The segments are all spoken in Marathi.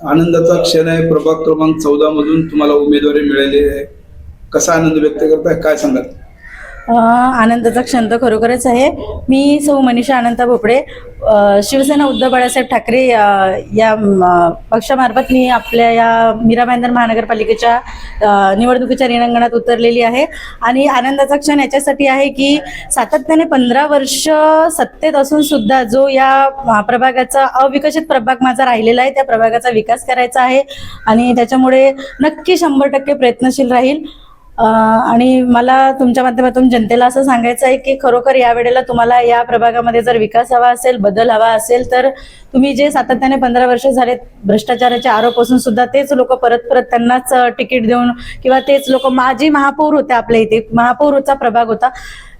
आनंदाचा क्षण आहे. प्रभाग क्रमांक 14 मधून तुम्हाला उमेदवारी मिळाली आहे. कसा आनंद व्यक्त करताय, काय सांगाल? आनंदाचा क्षण तर खरोखरच आहे. मी सौ मनीषा अनंता भोपळे, शिवसेना उद्धव बाळासाहेब ठाकरे या पक्षामार्फत मी आपल्या या मीरा भाईंदर महानगरपालिकेच्या निवडणुकीच्या रिंगणात उतरलेली आहे. आणि आनंदाचा क्षण याच्यासाठी आहे की सातत्याने 15 वर्ष सत्तेत असून सुद्धा जो या प्रभागाचा अविकसित प्रभाग माझा राहिलेला आहे, त्या प्रभागाचा विकास करायचा आहे आणि त्याच्यामुळे नक्की 100% प्रयत्नशील राहील. आणि मला तुमच्या माध्यमातून जनतेला असं सांगायचं आहे की खरोखर या वेळेला तुम्हाला या प्रभागामध्ये जर विकास हवा असेल, बदल हवा असेल, तर तुम्ही जे सातत्याने 15 वर्ष झालेत भ्रष्टाचाराचे आरोप असून सुद्धा तेच लोक परत त्यांनाच तिकीट देऊन किंवा तेच लोक माजी महापौर होते, आपल्या इथे महापौरचा प्रभाग होता,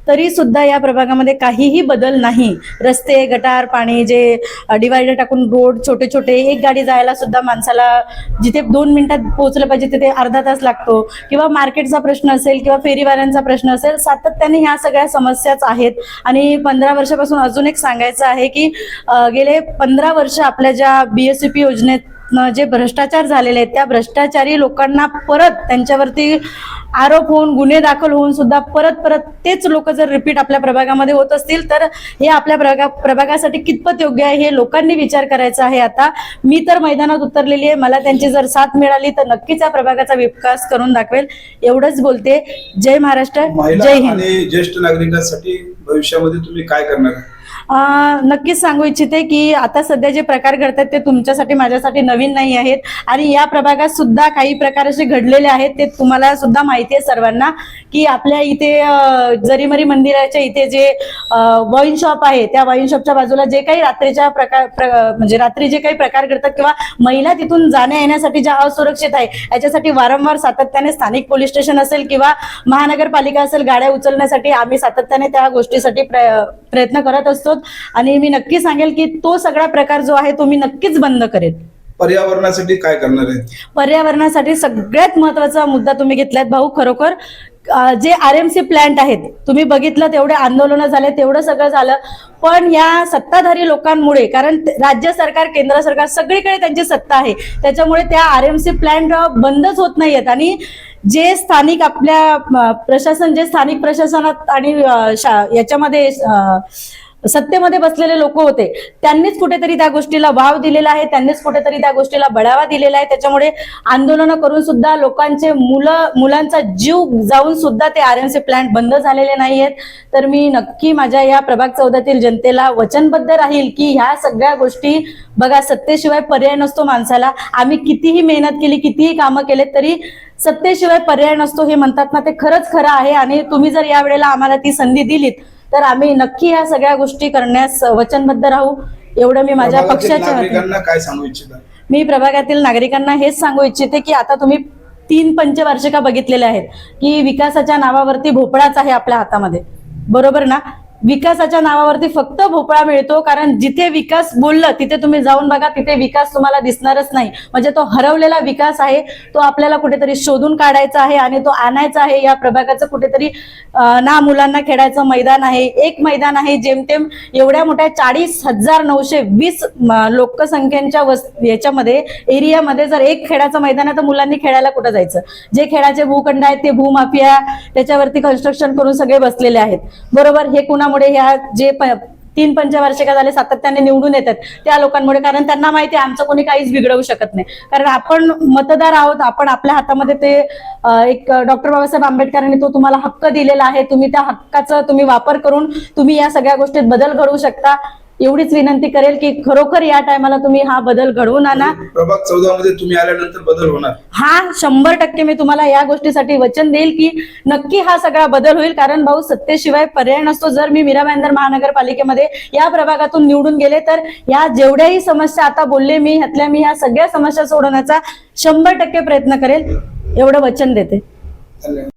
तरी सुद्धा या प्रभागामध्ये काहीही बदल नाही. रस्ते, गटार, पाणी, जे डिवायडर टाकून रोड छोटे छोटे, एक गाडी जायला सुद्धा माणसाला जिथे 2 मिनिटात पोहोचलं पाहिजे तिथे अर्धा तास लागतो. किंवा मार्केटचा प्रश्न असेल किंवा फेरीवाल्यांचा प्रश्न असेल, सातत्याने ह्या सगळ्या समस्याच आहेत. आणि 15 वर्षापासून अजून एक सांगायचं आहे की गेले 15 वर्ष आपल्या ज्या BSCP योजनेत जे भ्रष्टाचार झालेले आहेत, त्या भ्रष्टाचारी लोकांना परत त्यांच्यावरती आरोप होऊन गुन्हे दाखल होऊन सुद्धा परत तेच लोक जर रिपीट आपल्या प्रभागामध्ये होत असतील तर हे आपल्या प्रभागासाठी कितपत योग्य आहे हे लोकांनी विचार करायचा आहे. आता मी तर मैदानात उतरलेली आहे. मला त्यांची जर साथ मिळाली तर नक्कीच या प्रभागाचा विकास करून दाखवेल. एवढंच बोलते. जय महाराष्ट्र, जय हिंद. आणि ज्येष्ठ नागरिकांसाठी भविष्यामध्ये तुम्ही काय करणार? नक्कीच सांगू इच्छिते की आता सध्या जे प्रकार घडतात ते तुमच्यासाठी माझ्यासाठी नवीन नाही आहेत. आणि या प्रभागात सुद्धा काही प्रकार असे घडलेले आहेत, ते तुम्हाला सुद्धा माहिती आहे सर्वांना, की आपल्या इथे जरीमरी मंदिराच्या इथे जे वाईन शॉप आहे, त्या वाईन शॉपच्या बाजूला जे काही रात्रीच्या म्हणजे रात्री जे काही प्रकार घडतात किंवा महिला तिथून जाण्या येण्यासाठी ज्या असुरक्षित आहे, याच्यासाठी वारंवार सातत्याने स्थानिक पोलीस स्टेशन असेल किंवा महानगरपालिका असेल, गाड्या उचलण्यासाठी आम्ही सातत्याने त्या गोष्टीसाठी प्रयत्न करत असतो. आणि मी नक्की सांगेल की तो सगळा प्रकार जो आहे तो मी नक्कीच बंद करेल. पर्यावरणासाठी काय करणार आहे? पर्यावरणासाठी सगळ्यात महत्वाचा मुद्दा तुम्ही घेतलात भाऊ. खरोखर जे RMC प्लांट आहेत, तुम्ही बघितलं तेवढे आंदोलनं झाले, तेवढं सगळं झालं, पण या सत्ताधारी लोकांमुळे, कारण राज्य सरकार, केंद्र सरकार सगळीकडे त्यांची सत्ता आहे, त्याच्यामुळे त्या RMC प्लांट बंदच होत नाहीयेत. आणि जे स्थानिक आपल्या प्रशासन, जे स्थानिक प्रशासनात आणि याच्यामध्ये सत्तेमध्ये बसलेले लोक होते, त्यांनीच कुठेतरी त्या गोष्टीला वाव दिलेला आहे, त्यांनीच कुठेतरी त्या गोष्टीला बढावा दिलेला आहे. त्याच्यामुळे आंदोलनं करून सुद्धा लोकांचे मुलांचा जीव जाऊन सुद्धा ते RMC प्लांट बंद झालेले नाहीयेत. तर मी नक्की माझ्या या प्रभाग 14तील जनतेला वचनबद्ध राहील की ह्या सगळ्या गोष्टी, बघा, सत्तेशिवाय पर्याय नसतो माणसाला. आम्ही कितीही मेहनत केली, कितीही कामं केलेत, तरी सत्तेशिवाय पर्याय नसतो हे म्हणतात ना, ते खरंच खरं आहे. आणि तुम्ही जर या वेळेला आम्हाला ती संधी दिलीत तर आम्ही नक्की ह्या सगळ्या गोष्टी करण्यास वचनबद्ध राहू. एवढं मी माझ्या पक्षाच्या नागरिकांना काय सांगू इच्छिता? मी प्रभागातील नागरिकांना हेच सांगू इच्छिते की आता तुम्ही 3 पंचवार्षिका बघितलेल्या आहेत की विकासाच्या नावावरती भोपळाच आहे आपल्या हातामध्ये, बरोबर ना? विकासाच्या नावावरती फक्त भोपळा मिळतो. कारण जिथे विकास बोललं तिथे तुम्ही जाऊन बघा, तिथे विकास तुम्हाला दिसणारच नाही. म्हणजे तो हरवलेला विकास आहे, तो आपल्याला कुठेतरी शोधून काढायचा आहे आणि तो आणायचा आहे. या प्रभागाचं कुठेतरी ना मुलांना खेळायचं मैदान आहे, एक मैदान आहे जेमतेम एवढ्या मोठ्या 40,920 लोकसंख्येच्या याच्यामध्ये एरियामध्ये जर एक खेळाचं मैदान आहे तर मुलांनी खेळायला कुठं जायचं? जे खेळाचे भूखंड आहेत ते भूमाफिया त्याच्यावरती कन्स्ट्रक्शन करून सगळे बसलेले आहेत, बरोबर? हे कुणामुळे? ह्या जे 3 पंचवार्षिका झाले सातत्याने निवडून येतात त्या लोकांमुळे. कारण त्यांना माहिती आहे आमचं कोणी काहीच बिघडवू शकत नाही. कारण आपण मतदार आहोत, आपण आपल्या हातामध्ये ते एक डॉक्टर बाबासाहेब आंबेडकरांनी तो तुम्हाला हक्क दिलेला आहे. तुम्ही त्या हक्काचा तुम्ही वापर करून तुम्ही या सगळ्या गोष्टीत बदल घडवू शकता. एवढीच विनंती करेल की खरोखर या टायमाला तुम्ही हा बदल घडवून आणा. प्रभाग 14 मध्ये तुम्ही आल्यानंतर बदल होणार? हा 100% मी तुम्हाला या गोष्टीसाठी वचन देईल की नक्की हा सगळा बदल होईल. कारण भाऊ, सत्तेशिवाय पर्याय नसतो. जर मी मीरा भाईंदर महानगरपालिकेमध्ये या प्रभागातून निवडून गेले तर या जेवढ्याही समस्या आता बोलले मी, ह्यातल्या मी ह्या सगळ्या समस्या सोडवण्याचा 100% प्रयत्न करेल, एवढं वचन देते. धन्यवाद.